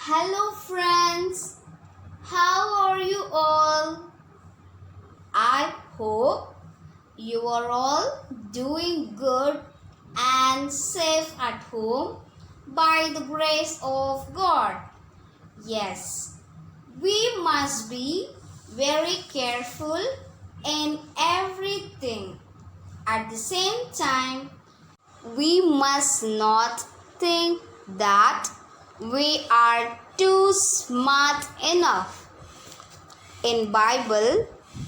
Hello, friends. How are you all? I hope you are all doing good and safe at home by the grace of God. Yes, we must be very careful in everything. At the same time, we must not think that we are too smart enough. In Bible,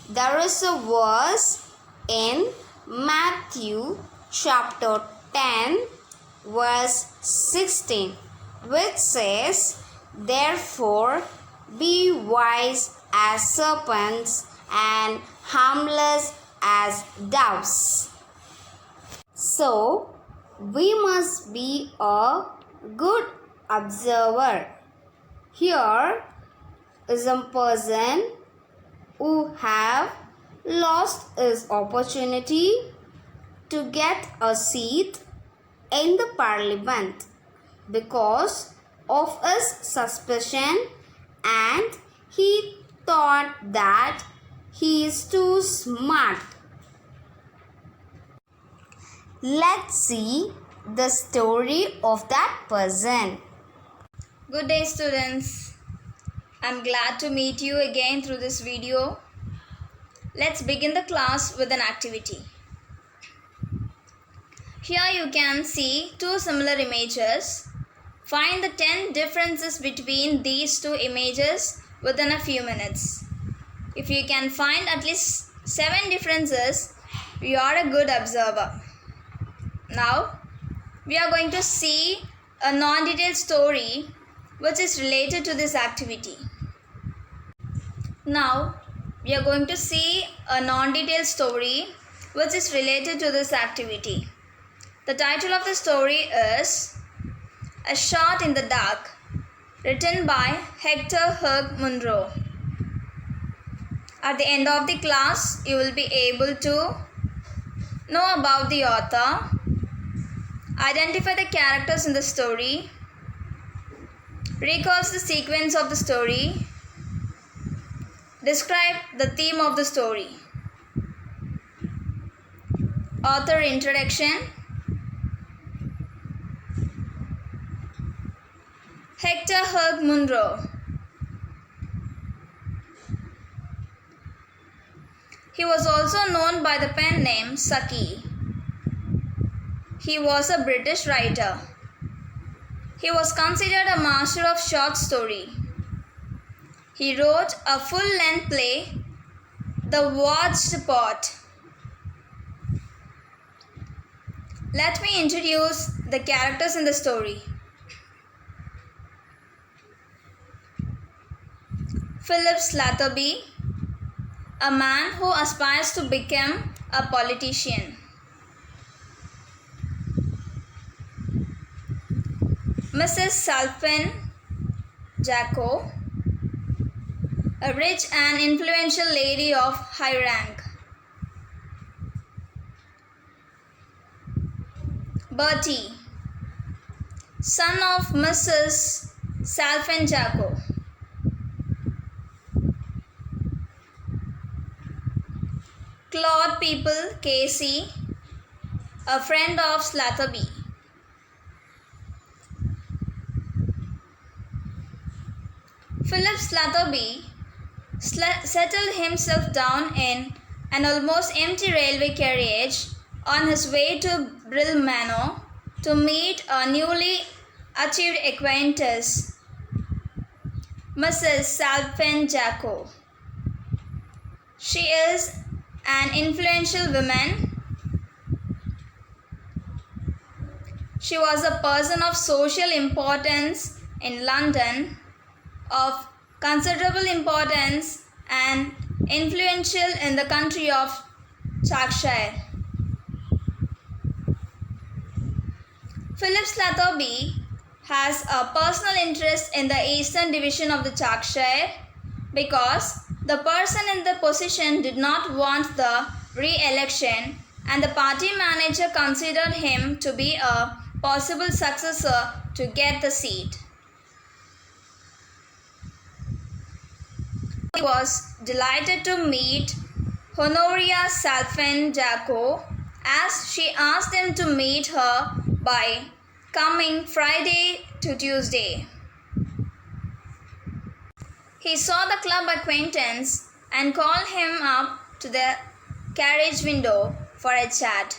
there is a verse in Matthew chapter 10 verse 16 which says, "Therefore be wise as serpents and harmless as doves." So, we must be a good observer. Here is a person who have lost his opportunity to get a seat in the parliament because of his suspicion, and he thought that he is too smart. Let's see the story of that person. Good day, students. I'm glad to meet you again through this video. Let's begin the class with an activity. Here you can see two similar images. Find the 10 differences between these two images within a few minutes. If you can find at least 7 differences, you are a good observer. Now, we are going to see a non-detailed story which is related to this activity. Now, we are going to see a non-detailed story which is related to this activity. The title of the story is A Shot in the Dark, written by Hector Hugh Munro. At the end of the class, you will be able to know about the author, identify the characters in the story, recall the sequence of the story, describe the theme of the story. Author introduction. Hector Hugh Munro. He was also known by the pen name Saki. He was a British writer. He was considered a master of short story. He wrote a full-length play, The Watched Pot. Let me introduce the characters in the story. Philip Slattery, a man who aspires to become a politician. Mrs. Salvin Jacko, a rich and influential lady of high rank. Bertie, son of Mrs. Salvin Jacko. Claude People Casey, a friend of Slattery. Philip Slattery settled himself down in an almost empty railway carriage on his way to Brill Manor to meet a newly achieved acquaintance, Mrs. Salvin Jacko. She is an influential woman. She was a person of social importance in London, of considerable importance and influential in the country of Cheshire. Philip Slattery has a personal interest in the Eastern Division of the Cheshire because the person in the position did not want the re-election and the party manager considered him to be a possible successor to get the seat. was delighted to meet Honoria Salfenjaco as she asked him to meet her by coming Friday to Tuesday. He saw the club acquaintance and called him up to the carriage window for a chat.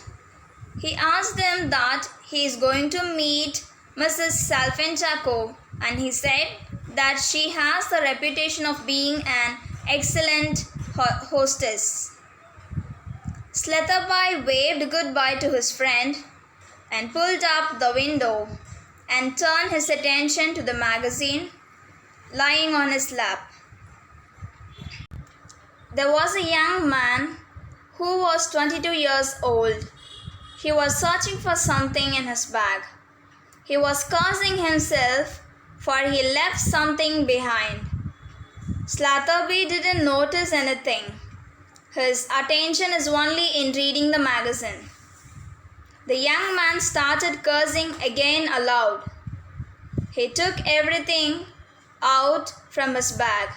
He asked them that he is going to meet Mrs. Salfenjaco, and he said that she has the reputation of being an excellent hostess. Sletherby waved goodbye to his friend and pulled up the window and turned his attention to the magazine lying on his lap. There was a young man who was 22 years old. He was searching for something in his bag. He was cursing himself for he left something behind. Slatherby didn't notice anything. His attention is only in reading the magazine. The young man started cursing again aloud. He took everything out from his bag,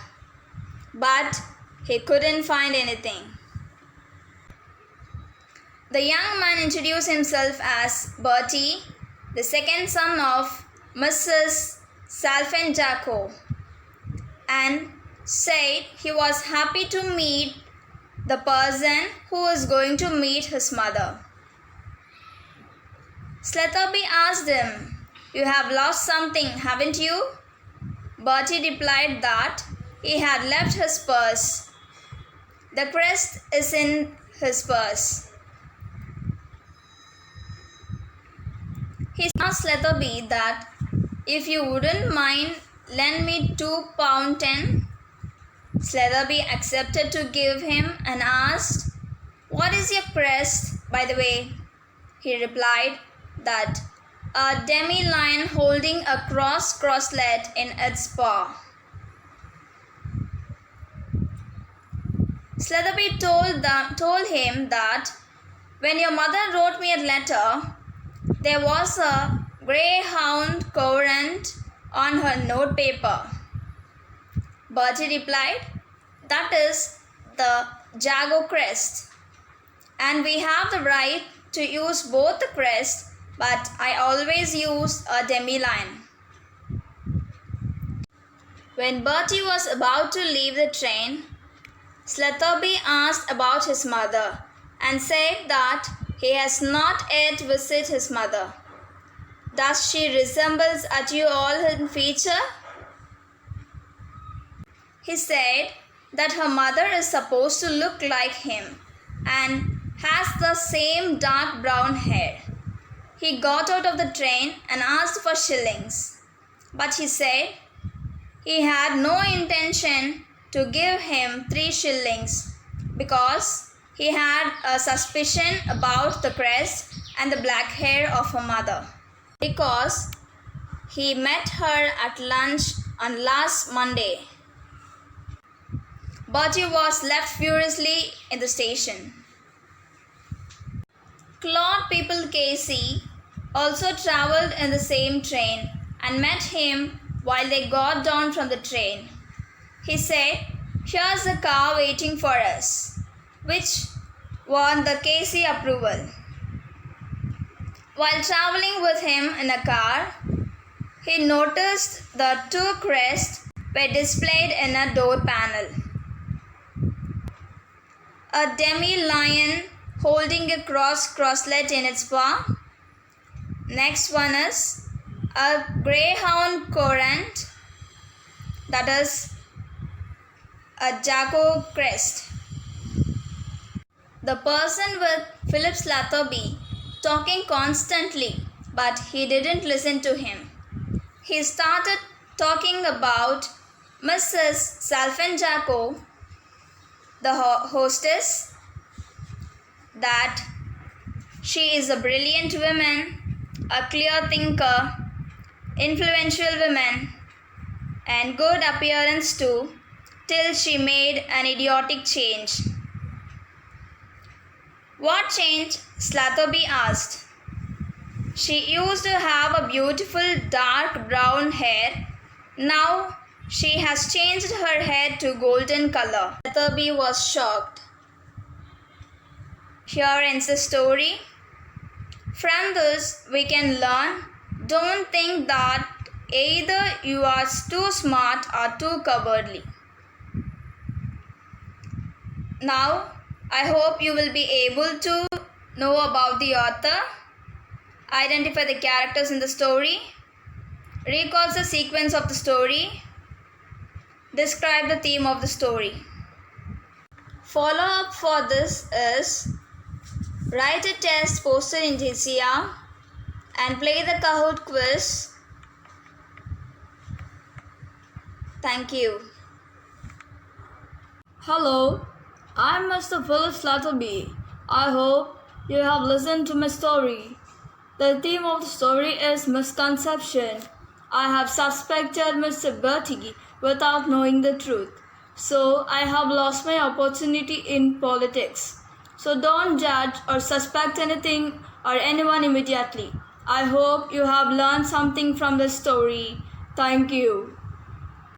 but he couldn't find anything. The young man introduced himself as Bertie, the second son of Mrs. Salfenjaco, and said he was happy to meet the person who was going to meet his mother. Sletherby asked him, "You have lost something, haven't you?" Bertie replied that he had left his purse. The crest is in his purse. He asked Sletherby that if you wouldn't mind lend me £2.10. Sletherby accepted to give him and asked, "What is your crest, by the way?" He replied that a demi-lion holding a crosslet in its paw. Sletherby told him that when your mother wrote me a letter, there was a greyhound courant on her notepaper. Bertie replied, "That is the Jago crest, and we have the right to use both the crest, but I always use a demi-lion." When Bertie was about to leave the train, Sletherby asked about his mother and said that he has not yet visited his mother. "Does she resemble at you all in feature?" He said that her mother is supposed to look like him and has the same dark brown hair. He got out of the train and asked for shillings, but he said he had no intention to give him 3 shillings because he had a suspicion about the crest and the black hair of her mother, because he met her at lunch on last Monday. Bertie was left furiously in the station. Claude People Casey also travelled in the same train and met him while they got down from the train. He said, "Here's the car waiting for us," which won the Casey approval. While travelling with him in a car, he noticed the 2 crests were displayed in a door panel. A demi-lion holding a crosslet in its paw. Next one is a greyhound courant, that is a Jago crest. The person with Philip Slatherby talking constantly, but he didn't listen to him. He started talking about Mrs. Salfenjaco, the hostess, that she is a brilliant woman, a clear thinker, influential woman, and good appearance too, till she made an idiotic change. "What change?" Slatherby asked. "She used to have a beautiful dark brown hair. Now She has changed her hair to golden color. Weatherby was shocked. Here ends the story. From this, we can learn, don't think that either you are too smart or too cowardly. Now, I hope you will be able to know about the author, identify the characters in the story, recall the sequence of the story, describe the theme of the story. Follow-up for this is write a test posted in JCR and play the Kahoot quiz. Thank you. Hello, I'm Mr. Philip Slatterby. I hope you have listened to my story. The theme of the story is misconception. I have suspected Mr. Bertie without knowing the truth. So I have lost my opportunity in politics. So don't judge or suspect anything or anyone immediately. I hope you have learned something from the story. Thank you.